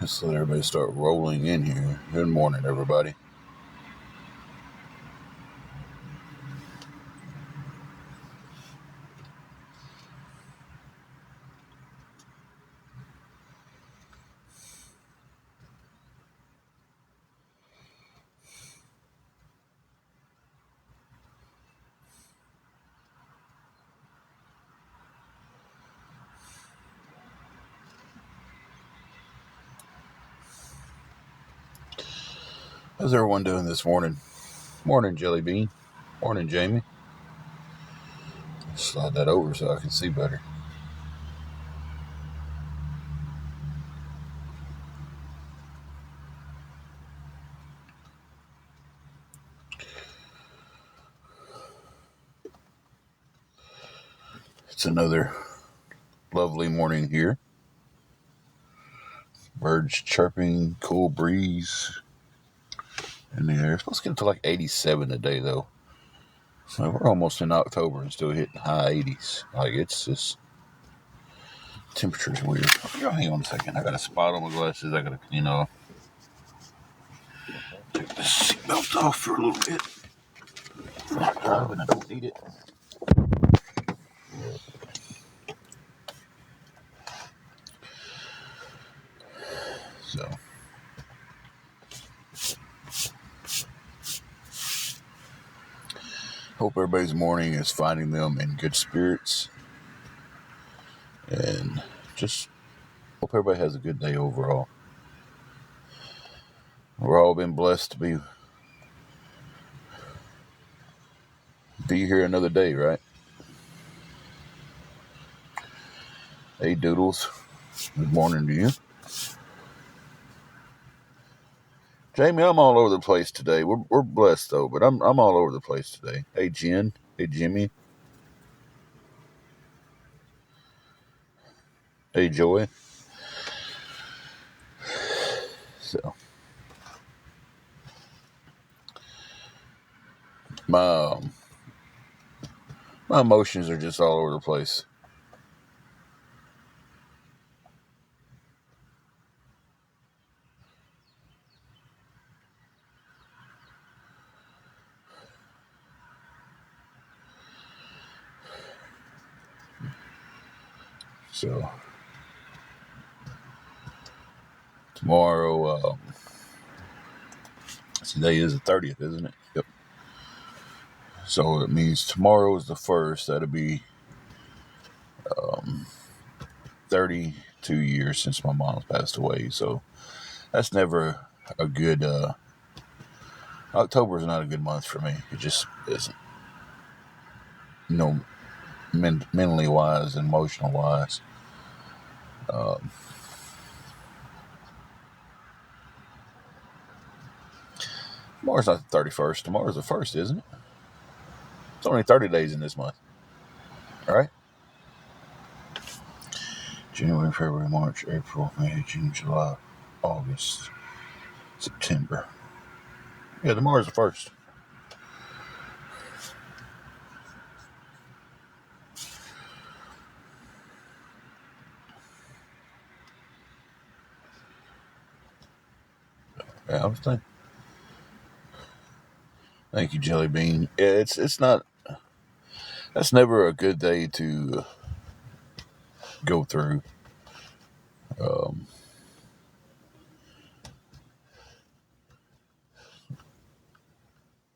Just let everybody start rolling in here. Good morning, everybody. How's everyone doing this morning? Morning, Jelly Bean. Morning, Jamie. Slide that over so I can see better. It's another lovely morning here. Birds chirping, cool breeze in the air. It's supposed to get to like 87 today, though. So we're almost in October and still hitting high 80s. Like, it's just... temperature's weird. Hang on a second. I got a spot on my glasses. I gotta, take the seatbelt off for a little bit. I'm not driving. I don't need it. So... hope everybody's morning is finding them in good spirits. And just hope everybody has a good day overall. We're all been blessed to be here another day, right? Hey, Doodles. Good morning to you. Jamie, I'm all over the place today. We're blessed though, but I'm all over the place today. Hey, Jen. Hey, Jimmy. Hey, Joy. So my emotions are just all over the place. So tomorrow, today is the 30th, isn't it? Yep. So it means tomorrow is the 1st. That'll be 32 years since my mom passed away. So that's never a good... October is not a good month for me. It just isn't. Mentally wise, emotional wise. Tomorrow's not the 31st. Tomorrow's the 1st, isn't it? It's only 30 days in this month. All right? January, February, March, April, May, June, July, August, September. Yeah, tomorrow's the 1st. Yeah, I was thinking. Thank you, Jelly Bean. Yeah, it's not... that's never a good day to go through.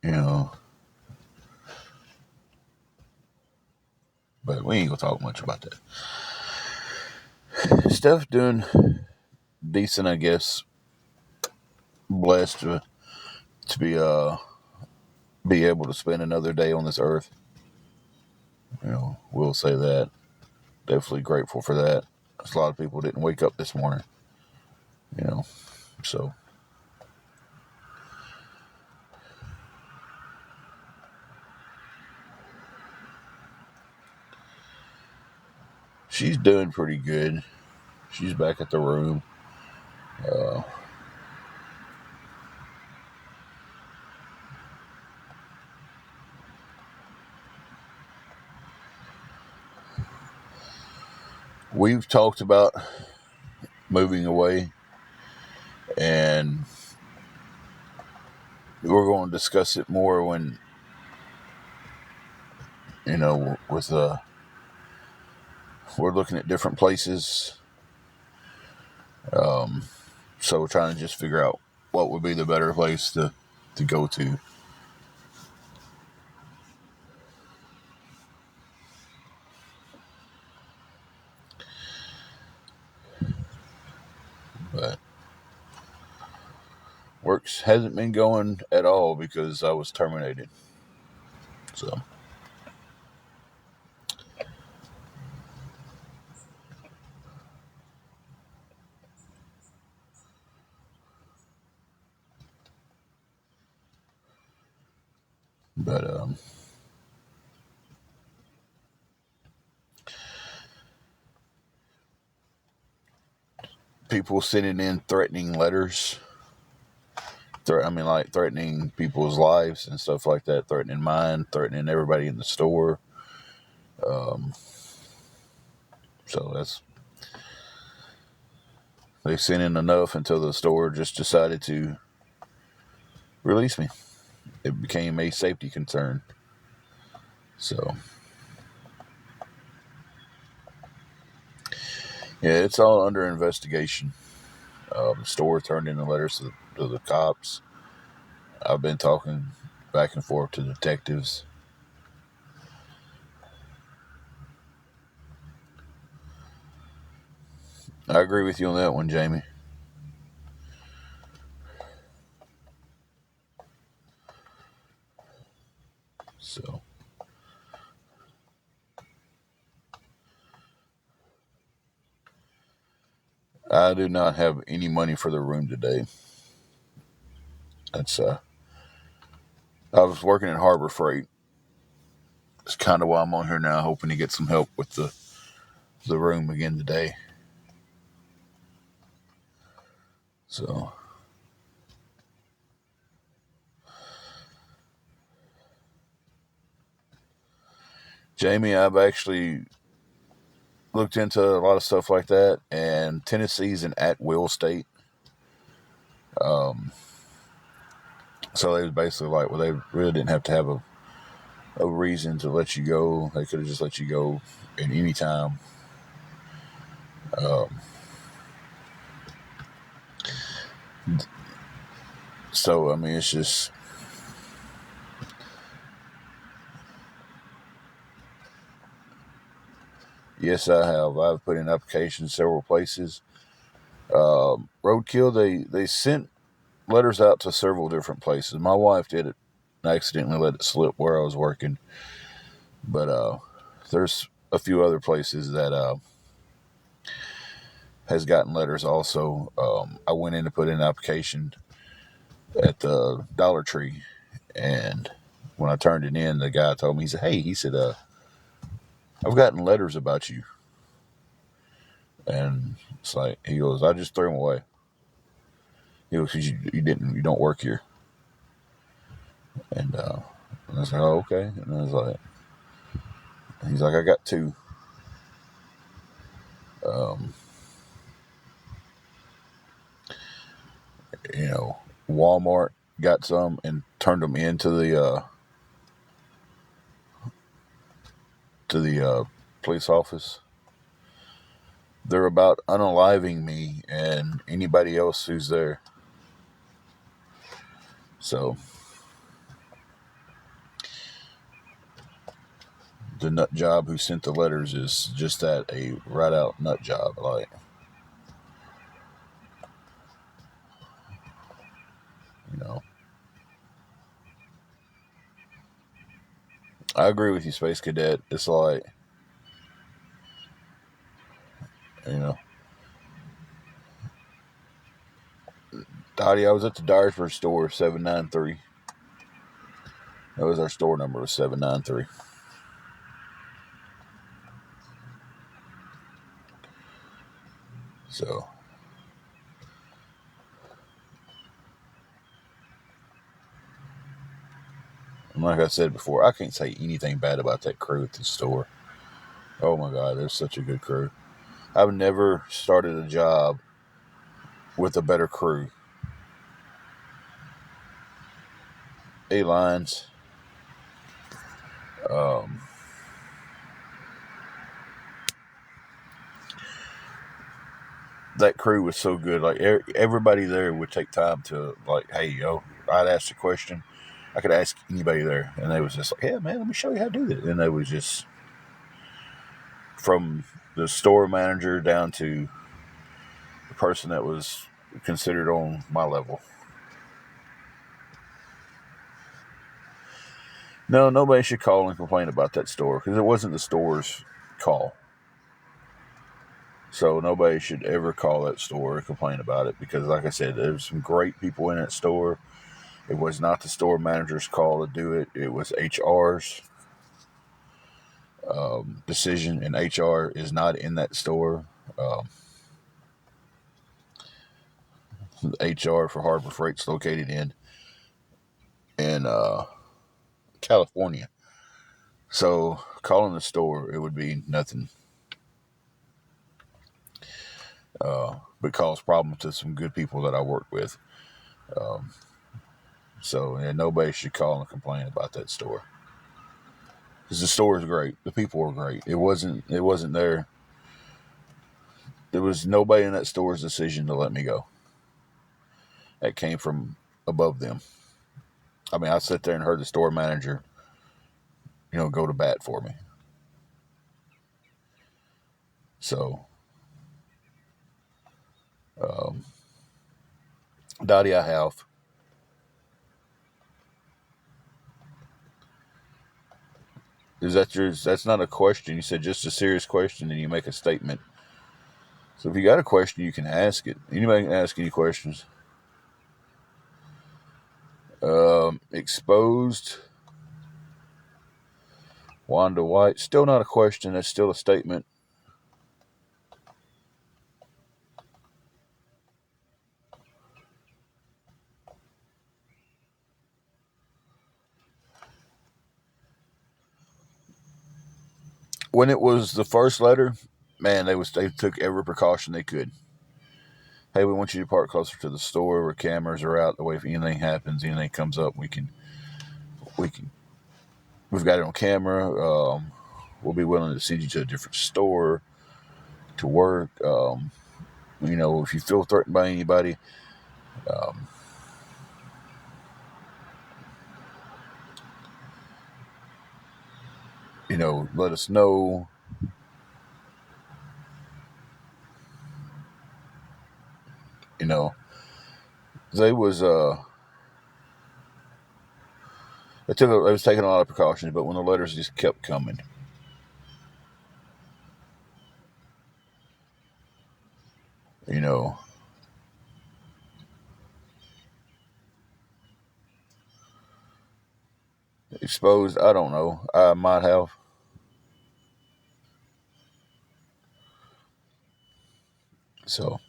You know, but we ain't gonna talk much about that. Stuff doing decent, I guess. Blessed to be able to spend another day on this earth. We'll say that. Definitely grateful for that. A lot of people didn't wake up this morning. So she's doing pretty good. She's back at the room. We've talked about moving away. and we're going to discuss it more when, with we're looking at different places. So we're trying to just figure out what would be the better place to go to. But works hasn't been going at all because I was terminated. So, but people sending in threatening letters. Like threatening people's lives and stuff like that, threatening mine, threatening everybody in the store. So they sent in enough until the store just decided to release me. It became a safety concern. So, yeah, it's all under investigation. The store turned in the letters to the cops. I've been talking back and forth to detectives. I agree with you on that one, Jamie. So, I do not have any money for the room today. That's I was working at Harbor Freight. It's kind of why I'm on here now, hoping to get some help with the room again today. So, Jamie, I've actually looked into a lot of stuff like that, and Tennessee's an at-will state. So they was basically like, well, they really didn't have to have a reason to let you go. They could have just let you go at any time. So, I mean, it's just, yes, I have. I've put in applications several places. Roadkill, they sent letters out to several different places. My wife did it. I accidentally let it slip where I was working. But there's a few other places that has gotten letters also. I went in to put in an application at the Dollar Tree, and when I turned it in, the guy told me, he said, "Hey," he said, "I've gotten letters about you." And it's like, he goes, "I just threw them away." He goes, "'Cause you don't work here." And I was like, "Oh, okay." And I was like, he's like, "I got two." Um, Walmart got some and turned them into the police office. They're about unaliving me and anybody else who's there. So the nut job who sent the letters is just that, a right out nut job. Like, you know, I agree with you, Space Cadet. It's like, you know, Dottie, I was at the Dyersburg store, 793. That was our store number, was 793. So, and like I said before, I can't say anything bad about that crew at the store. Oh my God, they're such a good crew. I've never started a job with a better crew. A-lines. That crew was so good. Like everybody there would take time to like, hey, yo, I'd ask a question. I could ask anybody there, and they was just like, yeah, man, let me show you how to do this. And they was just from the store manager down to the person that was considered on my level. No, nobody should call and complain about that store because it wasn't the store's call. So nobody should ever call that store and complain about it because, like I said, there's some great people in that store. It was not the store manager's call to do it. It was HR's decision, and HR is not in that store. HR for Harbor Freight's located in California. So calling the store, it would be nothing but cause problems to some good people that I work with. So yeah, nobody should call and complain about that store because the store is great. The people were great. It wasn't there. There was nobody in that store's decision to let me go. That came from above them. I mean, I sat there and heard the store manager, go to bat for me. So, Dottie, I have. Is that yours? That's not a question. You said just a serious question, and you make a statement. So if you got a question, you can ask it. Anybody can ask any questions. Exposed. Wanda White. Still not a question. That's still a statement. When it was the first letter, man, they took every precaution they could. Hey, we want you to park closer to the store where cameras are out. The way if anything happens, anything comes up, we've got it on camera. We'll be willing to send you to a different store to work. If you feel threatened by anybody, let us know. They was they was taking a lot of precautions, but when the letters just kept coming, exposed. I don't know. I might have. So,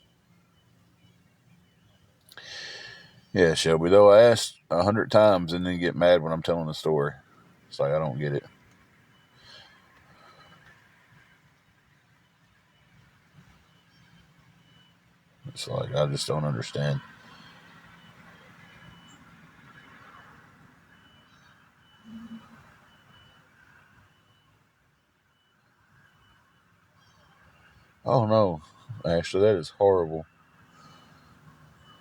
yeah, Shelby. Though I asked 100 times and then get mad when I'm telling the story. It's like I don't get it. It's like I just don't understand. Oh no, Ashley, that is horrible.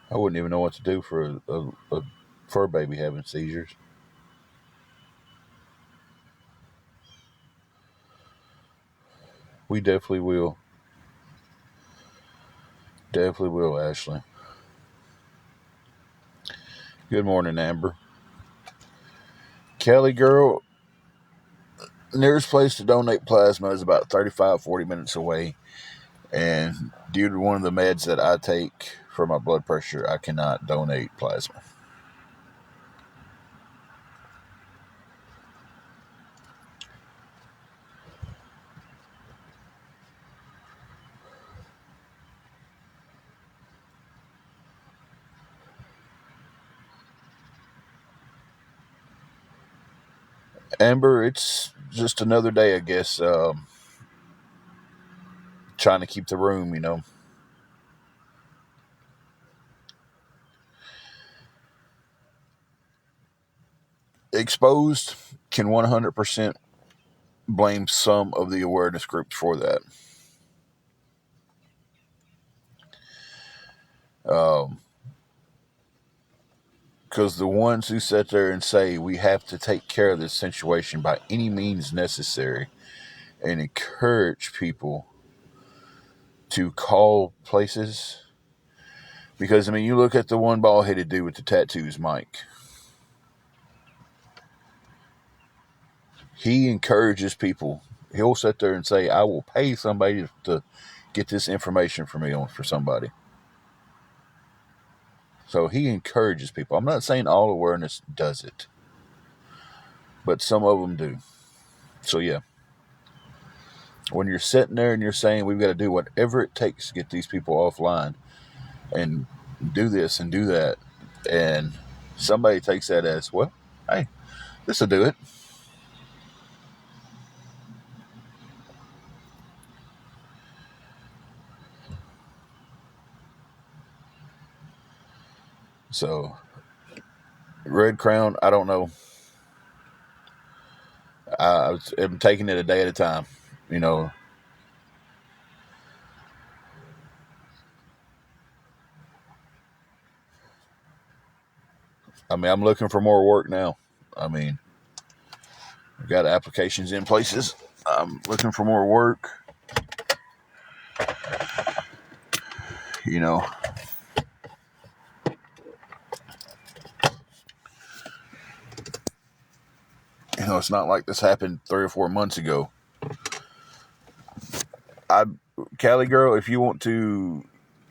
I wouldn't even know what to do for a fur baby having seizures. We definitely will. Definitely will, Ashley. Good morning, Amber. Kelly girl, nearest place to donate plasma is about 35, 40 minutes away. And due to one of the meds that I take for my blood pressure, I cannot donate plasma. Amber, it's just another day, I guess. Trying to keep the room. exposed can 100% blame some of the awareness groups for that. Because the ones who sit there and say we have to take care of this situation by any means necessary and encourage people to call places. Because, I mean, you look at the one bald-headed dude with the tattoos, Mike. He encourages people. He'll sit there and say, I will pay somebody to get this information for me for somebody. So he encourages people. I'm not saying all awareness does it, but some of them do. So, yeah. When you're sitting there and you're saying we've got to do whatever it takes to get these people offline and do this and do that, and somebody takes that as, well, hey, this will do it. So, Red Crown, I don't know. I'm taking it a day at a time, you know. I mean, I'm looking for more work now. I mean, I've got applications in places. I'm looking for more work. You know, it's not like this happened 3 or 4 months ago. Cali girl, if you want to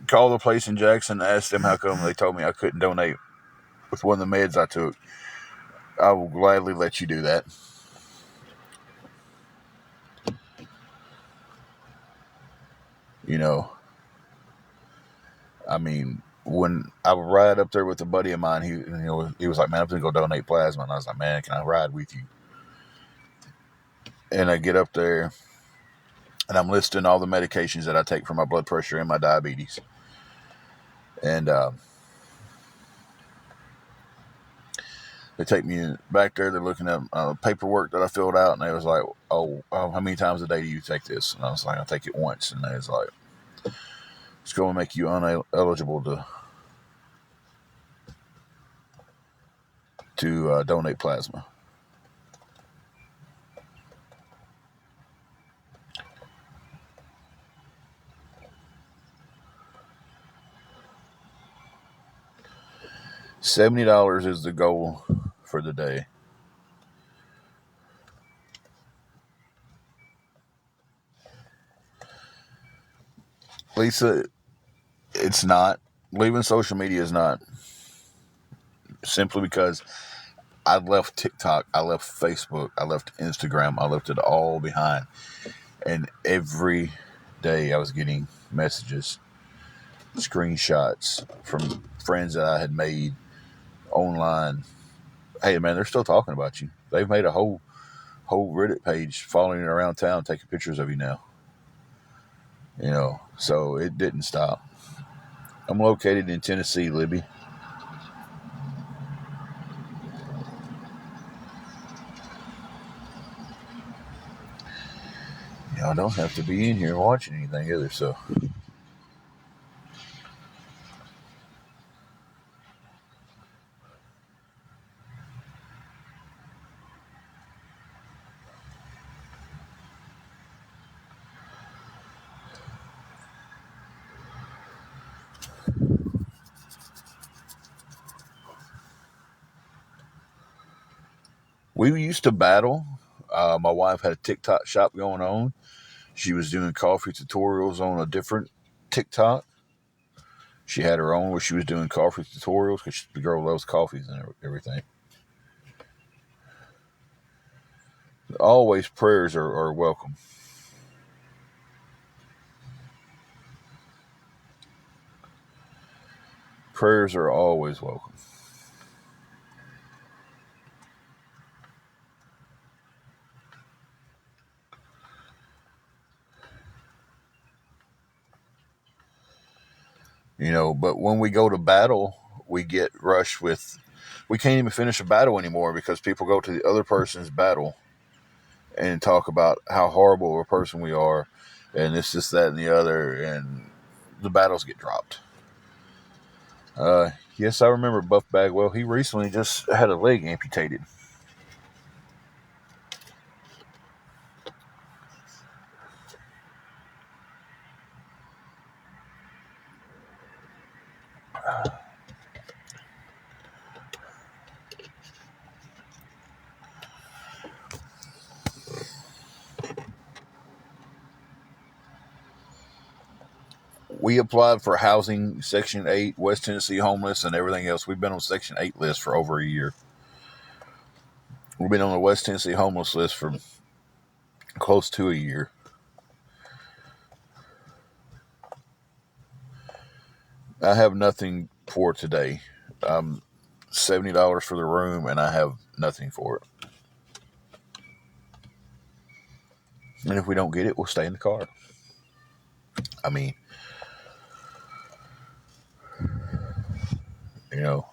call the place in Jackson, ask them how come they told me I couldn't donate with one of the meds I took. I will gladly let you do that. You know, I mean, when I would ride up there with a buddy of mine, he was like, man, I'm going to go donate plasma. And I was like, man, can I ride with you? And I get up there, and I'm listing all the medications that I take for my blood pressure and my diabetes. And they take me back there. They're looking at paperwork that I filled out, and they was like, oh, how many times a day do you take this? And I was like, I take it once. And they was like, it's going to make you ineligible to donate plasma. $70 is the goal for the day. Lisa, it's not. Leaving social media is not. Simply because I left TikTok, I left Facebook, I left Instagram, I left it all behind. And every day I was getting messages, screenshots from friends that I had made online. Hey, man, they're still talking about you. They've made a whole Reddit page following you around town, taking pictures of you now. So it didn't stop. I'm located in Tennessee, Libby. I don't have to be in here watching anything either, so. We used to battle. My wife had a TikTok shop going on. She was doing coffee tutorials on a different TikTok. She had her own where she was doing coffee tutorials because the girl loves coffees and everything. Always prayers are welcome. Prayers are always welcome. But when we go to battle, we get rushed with we can't even finish a battle anymore because people go to the other person's battle and talk about how horrible of a person we are, and it's just that and the other, and the battles get dropped. Yes, I remember Buff Bagwell. He recently just had a leg amputated. We applied for housing, Section 8, West Tennessee homeless, and everything else. We've been on Section 8 list for over a year. We've been on the West Tennessee homeless list for close to a year. I have nothing for today. $70 for the room, and I have nothing for it. And if we don't get it, we'll stay in the car. I mean, you know,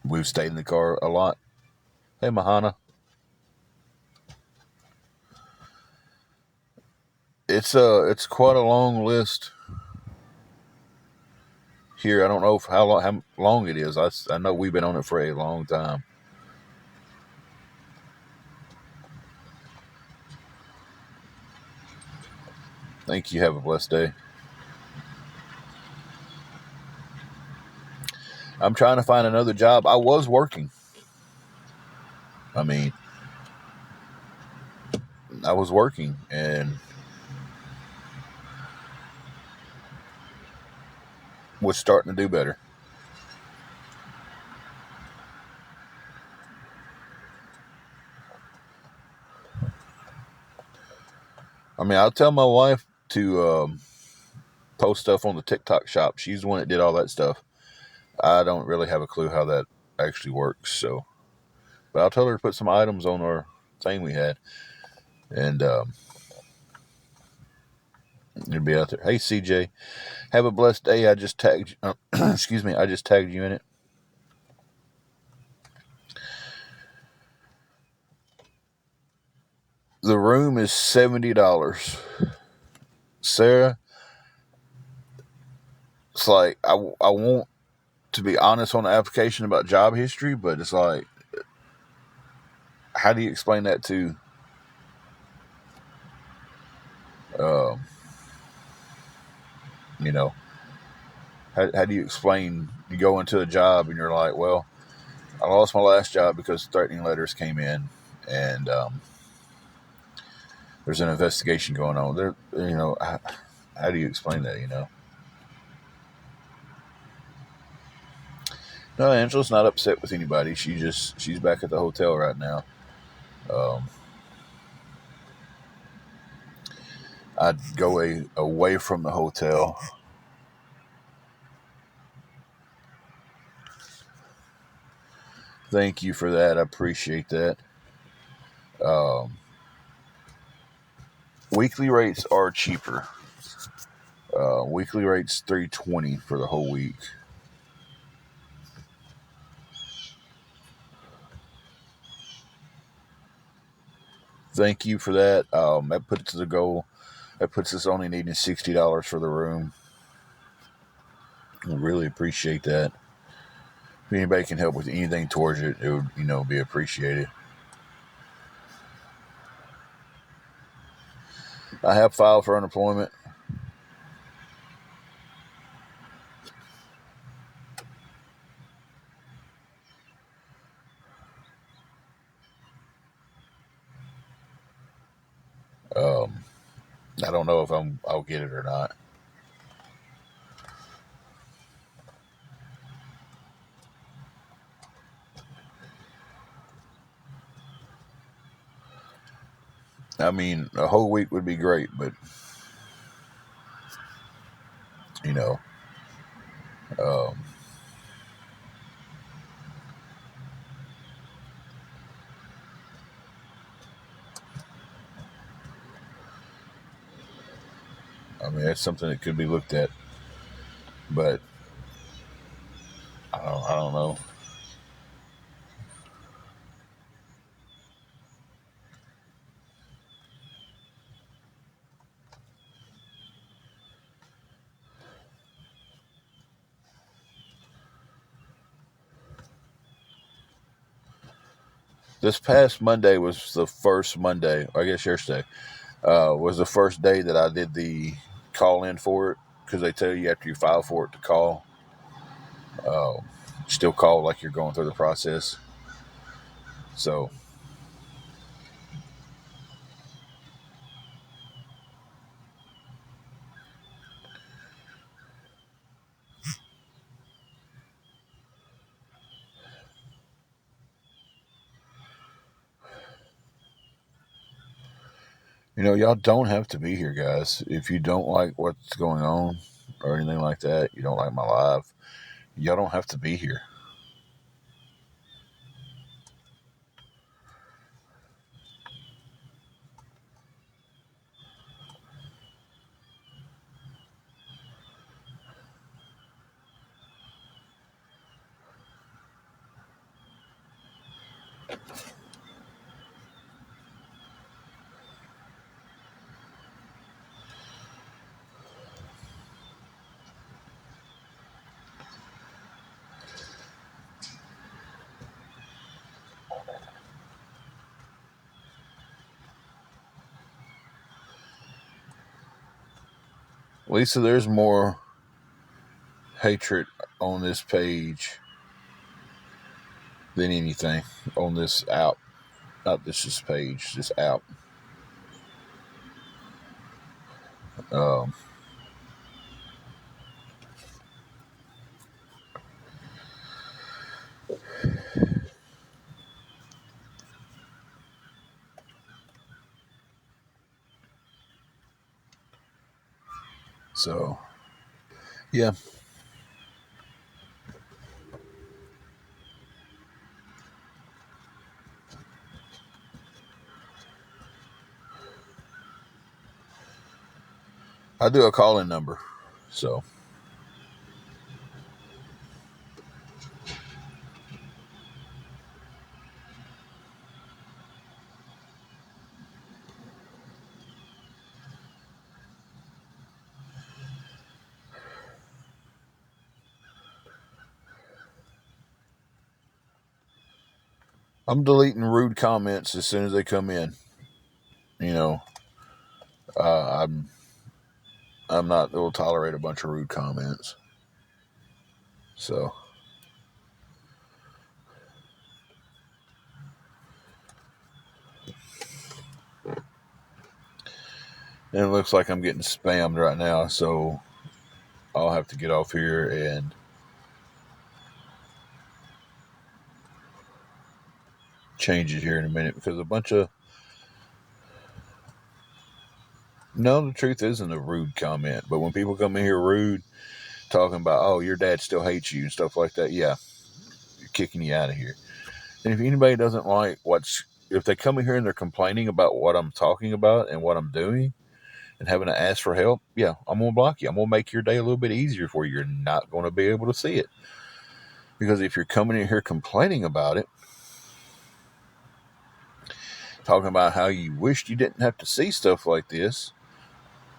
we've stayed in the car a lot. Hey, Mahana. It's quite a long list here. I don't know how long it is. I know we've been on it for a long time. Thank you. Have a blessed day. I'm trying to find another job. I was working. I mean, I was working and was starting to do better. I mean, I'll tell my wife to post stuff on the TikTok shop. She's the one that did all that stuff. I don't really have a clue how that actually works. So, but I'll tell her to put some items on our thing we had, and it'll be out there. Hey, CJ, have a blessed day. I just tagged. Excuse me. I just tagged you in it. The room is $70. Sarah, it's like I want to be honest on the application about job history, but it's like, how do you explain that to you know, how do you explain you go into a job and you're like, well, I lost my last job because threatening letters came in, and there's an investigation going on there. You know, how do you explain that? You know, no, Angela's not upset with anybody. She's back at the hotel right now. I'd go away from the hotel. Thank you for that. I appreciate that. Weekly rates are cheaper. Weekly rates $320 for the whole week. Thank you for that. That puts the goal. That puts us only needing $60 for the room. I really appreciate that. If anybody can help with anything towards it, it would, be appreciated. I have filed for unemployment. I don't know if I'll get it or not. I mean, a whole week would be great, but um, I mean, that's something that could be looked at. But I don't know. This past Monday was the first Monday, I guess yesterday, was the first day that I did the call in for it, because they tell you after you file for it to call. Still call like you're going through the process. So, y'all don't have to be here, guys. If you don't like what's going on or anything like that, you don't like my live, y'all don't have to be here. Lisa, there's more hatred on this page than anything on this app. Not this page, this app. Um, so, yeah. I do a call-in number, so I'm deleting rude comments as soon as they come in. I'm not going to tolerate a bunch of rude comments. So, and it looks like I'm getting spammed right now, so I'll have to get off here and change it here in a minute, because a bunch of... No, the truth isn't a rude comment, but when people come in here rude, talking about, oh, your dad still hates you and stuff like that, yeah, you're kicking you out of here. And if anybody doesn't like if they come in here and they're complaining about what I'm talking about and what I'm doing and having to ask for help, yeah, I'm going to block you. I'm going to make your day a little bit easier for you. You're not going to be able to see it. Because if you're coming in here complaining about it, talking about how you wished you didn't have to see stuff like this,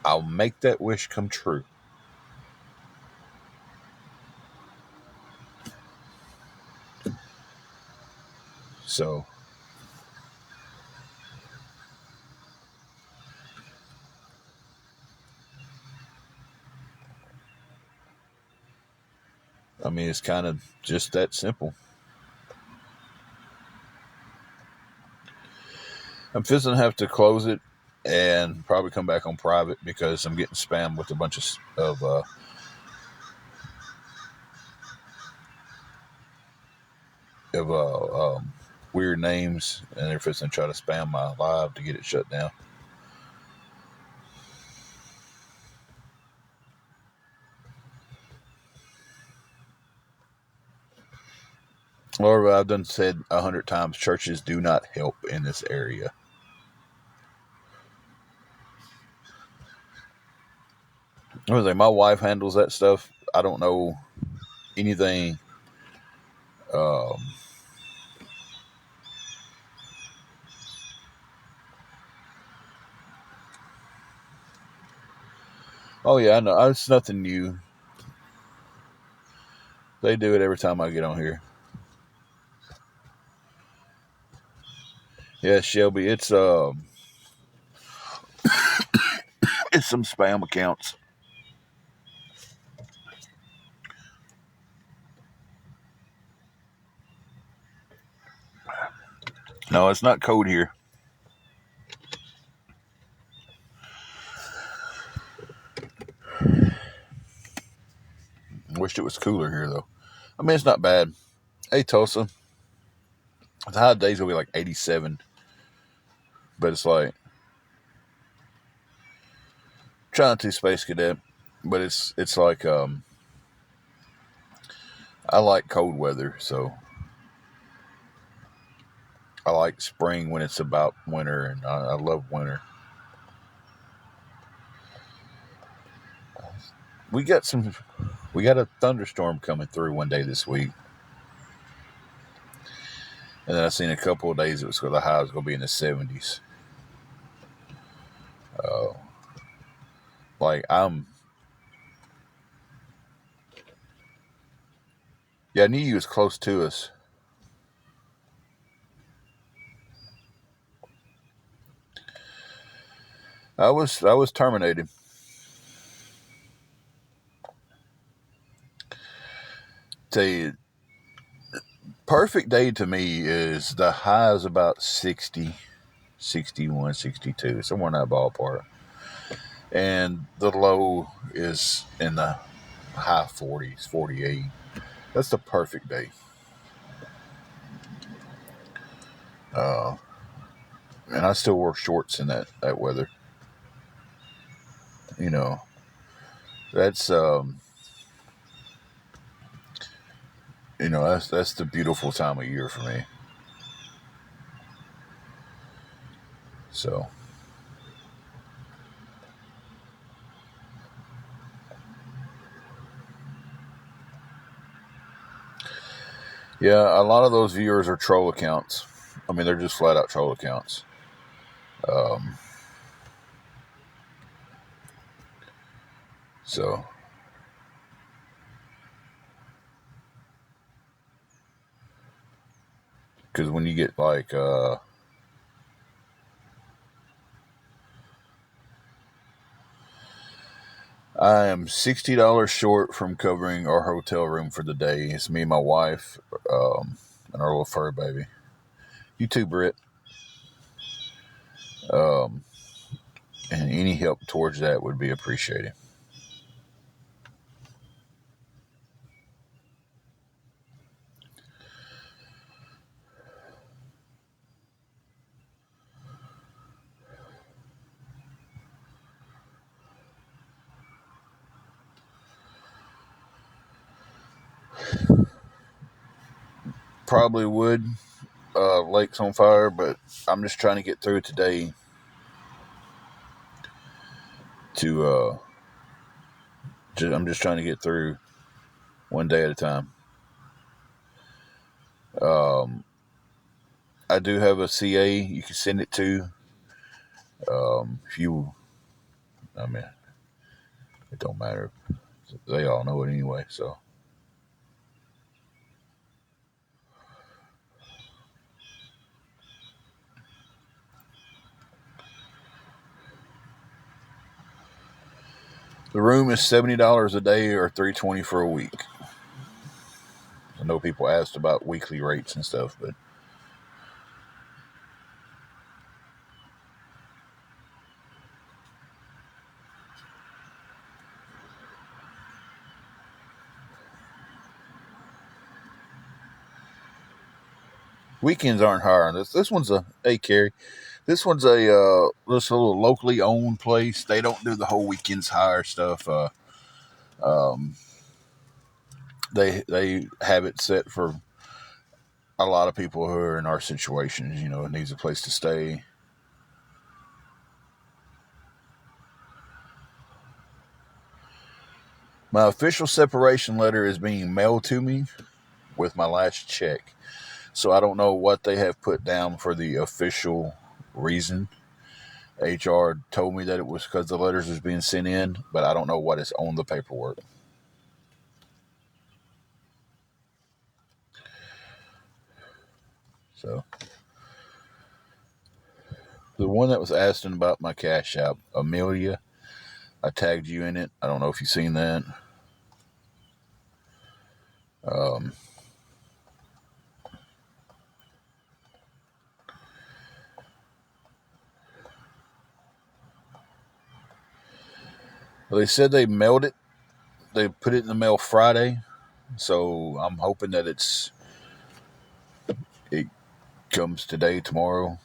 I'll make that wish come true. So, I mean, it's kind of just that simple. I'm just going to have to close it and probably come back on private, because I'm getting spammed with a bunch of weird names, and they're just going to try to spam my live to get it shut down. Or I've done said 100 times, churches do not help in this area. I was like, my wife handles that stuff. I don't know anything Um, oh yeah, I know. It's nothing new. They do it every time I get on here. Yeah, Shelby, it's some spam accounts. No, it's not cold here. Wished it was cooler here though. I mean, it's not bad. Hey, Tulsa, the high days will be like 87, but it's like trying to space cadet, but it's like I like cold weather, so I like spring when it's about winter, and I love winter. We got a thunderstorm coming through one day this week, and then I seen a couple of days the high was going to be in the 70s. Uh, like yeah, I knew you was close to us. I was terminated. Tell you, perfect day to me is the high is about 60, 61, 62, somewhere in that ballpark. And the low is in the high 40s, 48. That's the perfect day. Uh, and I still wear shorts in that weather. You know, that's that's the beautiful time of year for me. So yeah, a lot of those viewers are troll accounts. I mean, they're just flat out troll accounts. Um, so because when you get like I am $60 short from covering our hotel room for the day. It's me and my wife, and our little fur baby. You too, Britt. Um, and any help towards that would be appreciated. Probably would. Lake's on fire, but I'm just trying to get through today. I'm just trying to get through one day at a time. Um, I do have a CA you can send it to. If you, I mean, it don't matter. They all know it anyway. So the room is $70 a day or $320 for a week. I know people asked about weekly rates and stuff, but weekends aren't higher. This one's hey Carrie, this one's this little locally owned place. They don't do the whole weekends hire stuff. Um, they have it set for a lot of people who are in our situations. It needs a place to stay. My official separation letter is being mailed to me. with my last check. So I don't know what they have put down for the official reason. HR told me that it was because the letters was being sent in, but I don't know what is on the paperwork. So the one that was asking about my Cash App, Amelia, I tagged you in it. I don't know if you've seen that. Um, they said they mailed it. They put it in the mail Friday, so I'm hoping that it comes today, tomorrow.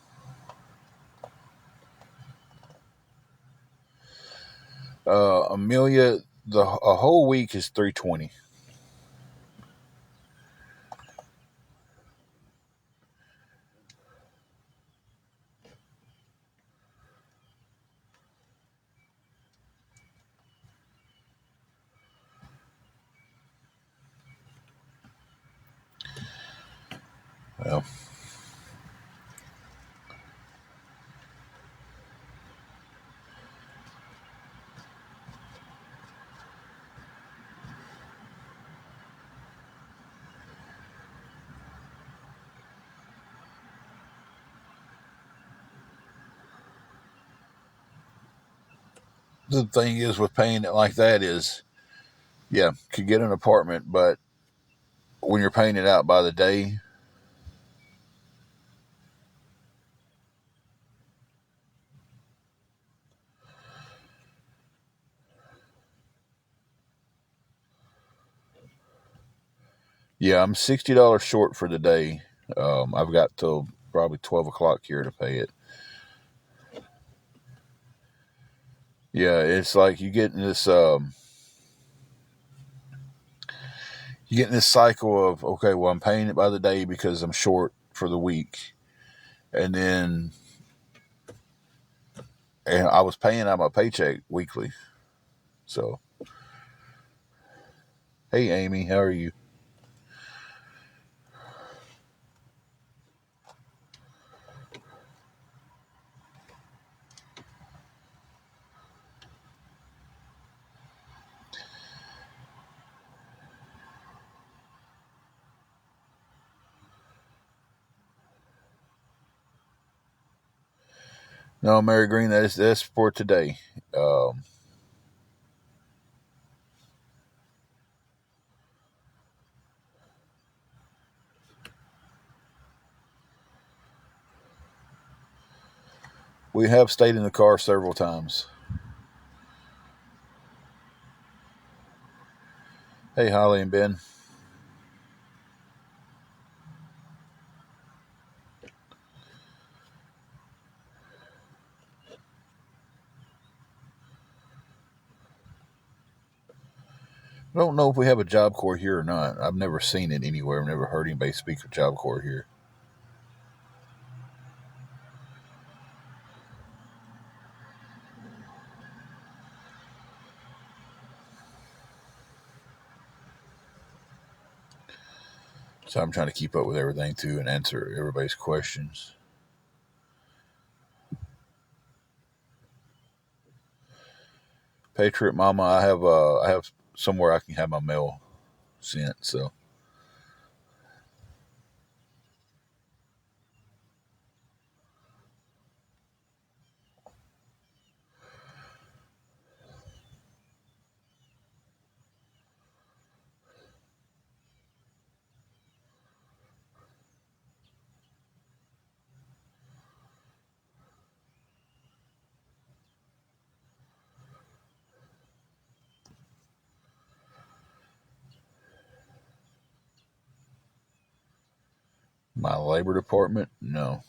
Amelia, a whole week is $320. Well, the thing is with paying it like that is, yeah, could get an apartment, but when you're paying it out by the day, yeah, I'm $60 short for the day. I've got till probably 12 o'clock here to pay it. Yeah, it's like you get in this cycle of, okay, well, I'm paying it by the day because I'm short for the week, and then and I was paying out my paycheck weekly. So, hey, Amy, how are you? No, Mary Green, that's for today. Um, we have stayed in the car several times. Hey, Holly and Ben. I don't know if we have a Job Corps here or not. I've never seen it anywhere. I've never heard anybody speak of Job Corps here. So I'm trying to keep up with everything too and answer everybody's questions. Patriot Mama, I have somewhere I can have my mail sent. So my labor department, no.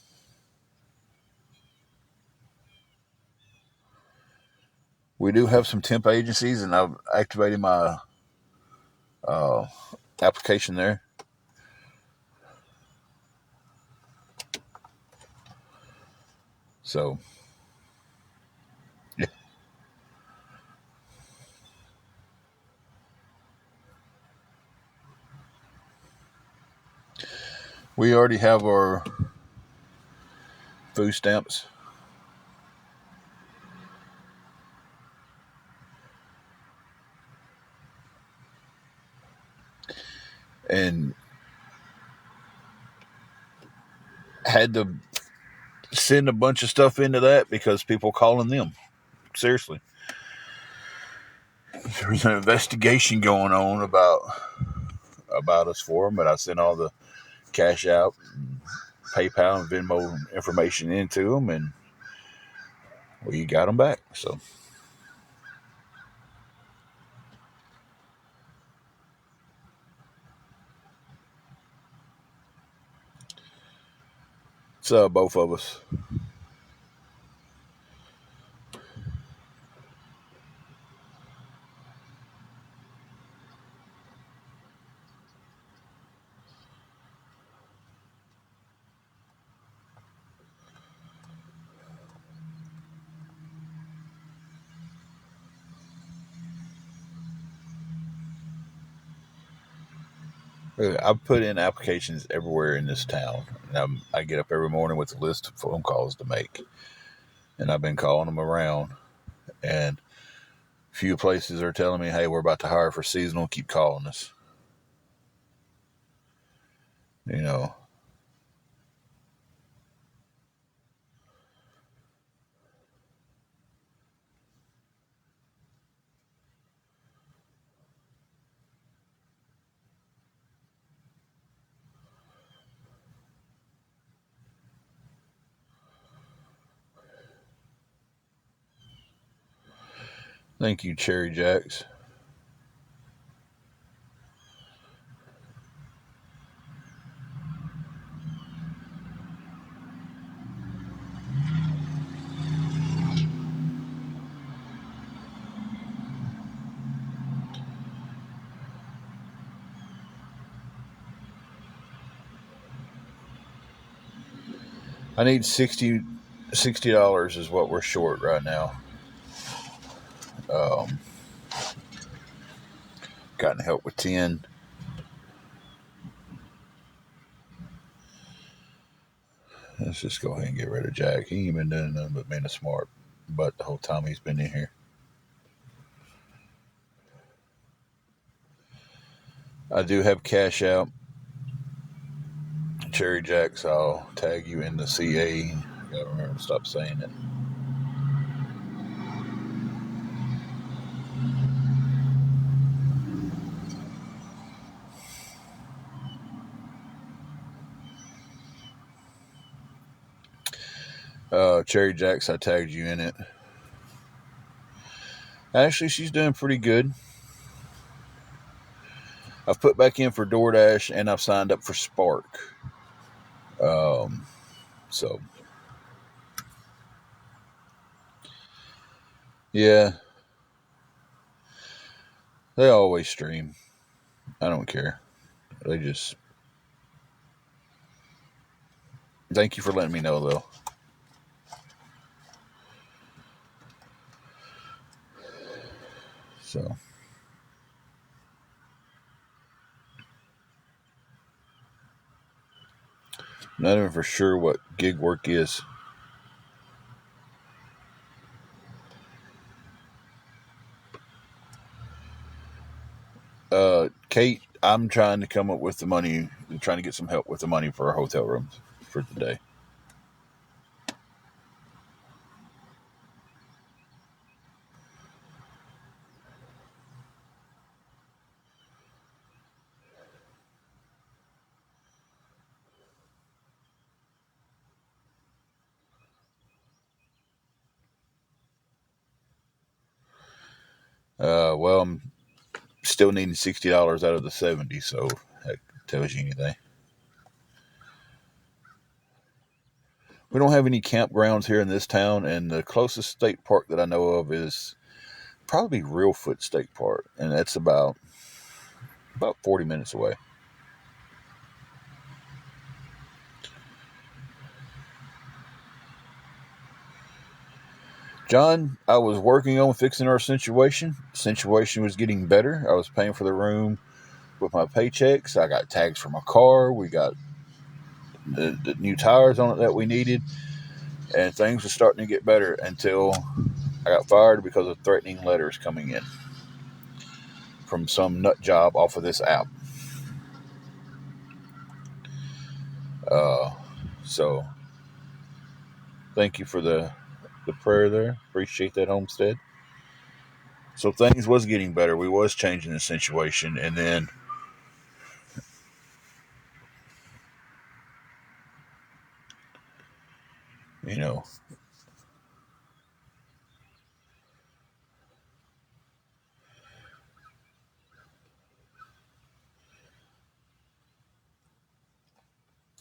We do have some temp agencies, and I've activated my uh, application there. So yeah, We already have our food stamps. And had to send a bunch of stuff into that because people calling them. Seriously. There's an investigation going on about us for them, but I sent all the cash out, and PayPal and Venmo information into them, and we got them back. So it's both of us. I've put in applications everywhere in this town. And I get up every morning with a list of phone calls to make. And I've been calling them around. And few places are telling me, hey, we're about to hire for seasonal. Keep calling us. You know. Thank you, Cherry Jacks. I need $60 is what we're short right now. Gotten help with 10. Let's just go ahead and get rid of Jack. He ain't been doing nothing but being a smart butt the whole time he's been in here. I do have cash out. Cherry Jacks, I'll tag you in the CA. Gotta remember to stop saying it. Cherry Jacks, I tagged you in it. Actually, she's doing pretty good. I've put back in for DoorDash and I've signed up for Spark. So, yeah. They always stream. I don't care. They just. Thank you for letting me know, though. So. Not even for sure what gig work is. Kate, I'm trying to come up with the money, trying to get some help with the money for our hotel rooms for today. Well, I'm still needing $60 out of the 70, so that tells you anything. We don't have any campgrounds here in this town, and the closest state park that I know of is probably Reelfoot State Park, and that's about 40 minutes away. John, I was working on fixing our situation. Situation was getting better. I was paying for the room with my paychecks. I got tags for my car. We got the new tires on it that we needed, and things were starting to get better until I got fired because of threatening letters coming in from some nut job off of this app. So thank you for the prayer there. Appreciate that, Homestead. So things was getting better. We was changing the situation, and then you know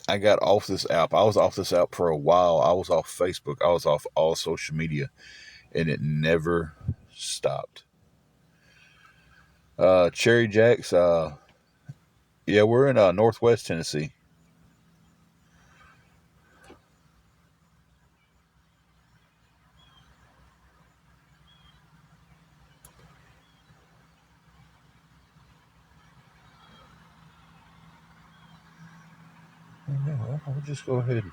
I got off this app. I was off this app for a while. I was off Facebook. I was off all social media, and it never stopped. Cherry Jacks. Yeah, we're in Northwest Tennessee. Yeah, well, I'll just go ahead.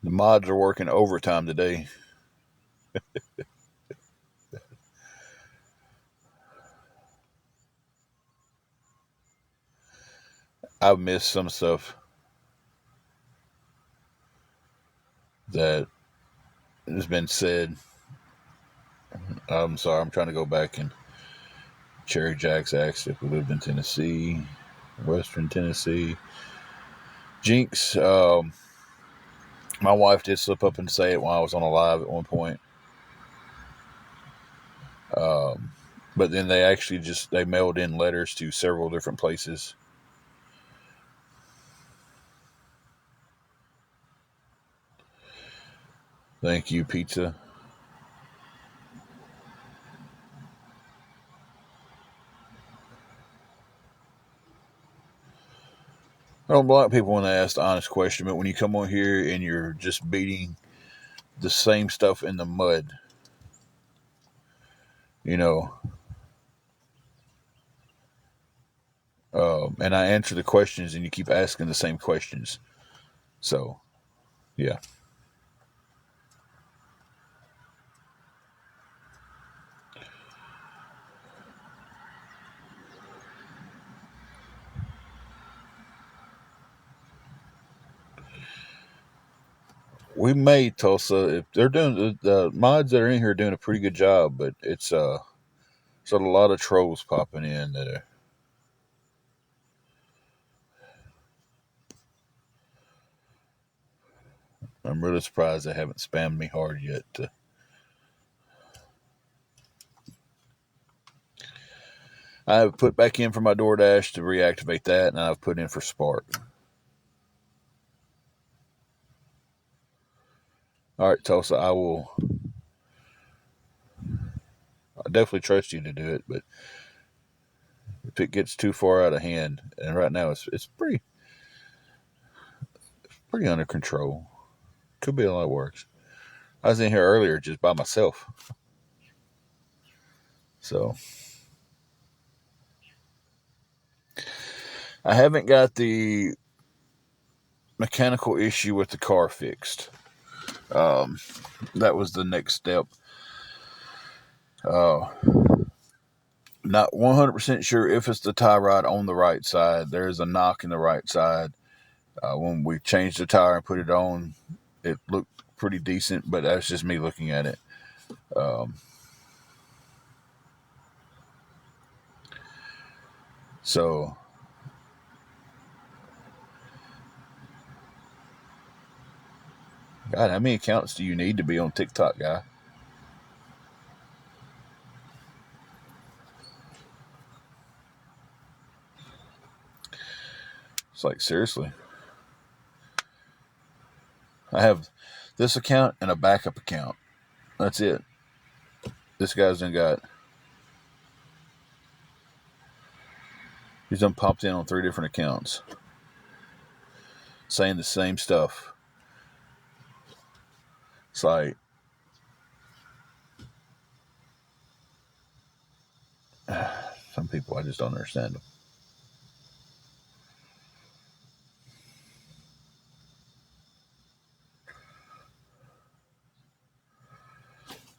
The mods are working overtime today. I've missed some stuff that has been said. I'm sorry. I'm trying to go back, and Cherry Jacks asked if we lived in Tennessee, Western Tennessee. Jinx, my wife did slip up and say it when I was on a live at one point. But then they actually they mailed in letters to several different places. Thank you, pizza. I don't block people when they ask the honest question, but when you come on here and you're just beating the same stuff in the mud, you know, and I answer the questions and you keep asking the same questions. So, yeah. We may, Tulsa, if they're doing the mods that are in here are doing a pretty good job, but it's sort of a lot of trolls popping in that are. I'm really surprised they haven't spammed me hard yet. I have put back in for my DoorDash to reactivate that, and I've put in for Spark. All right, Tulsa, I definitely trust you to do it, but if it gets too far out of hand, and right now it's pretty under control. Could be a lot worse. I was in here earlier just by myself, so I haven't got the mechanical issue with the car fixed. That was the next step. Uh, Not 100% sure if it's the tie rod on the right side. There's a knock in the right side. When we changed the tire and put it on, it looked pretty decent, but that's just me looking at it. So, God, how many accounts do you need to be on TikTok, guy? It's like, seriously. I have this account and a backup account. That's it. This guy's he's done popped in on 3 different accounts saying the same stuff. It's like, some people, I just don't understand them.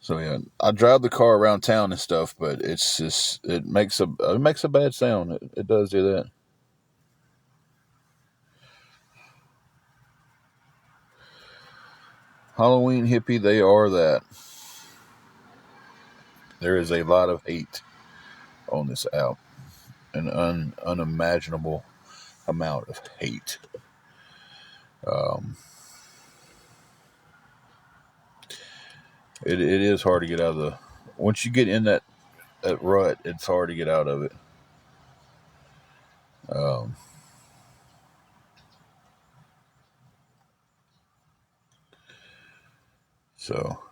So yeah, I drive the car around town and stuff, but it's just it makes a bad sound. It does do that. Halloween hippie, they are that. There is a lot of hate on this app, an unimaginable amount of hate. Um, it is hard to get out of the. Once you get in that rut, it's hard to get out of it. Um, so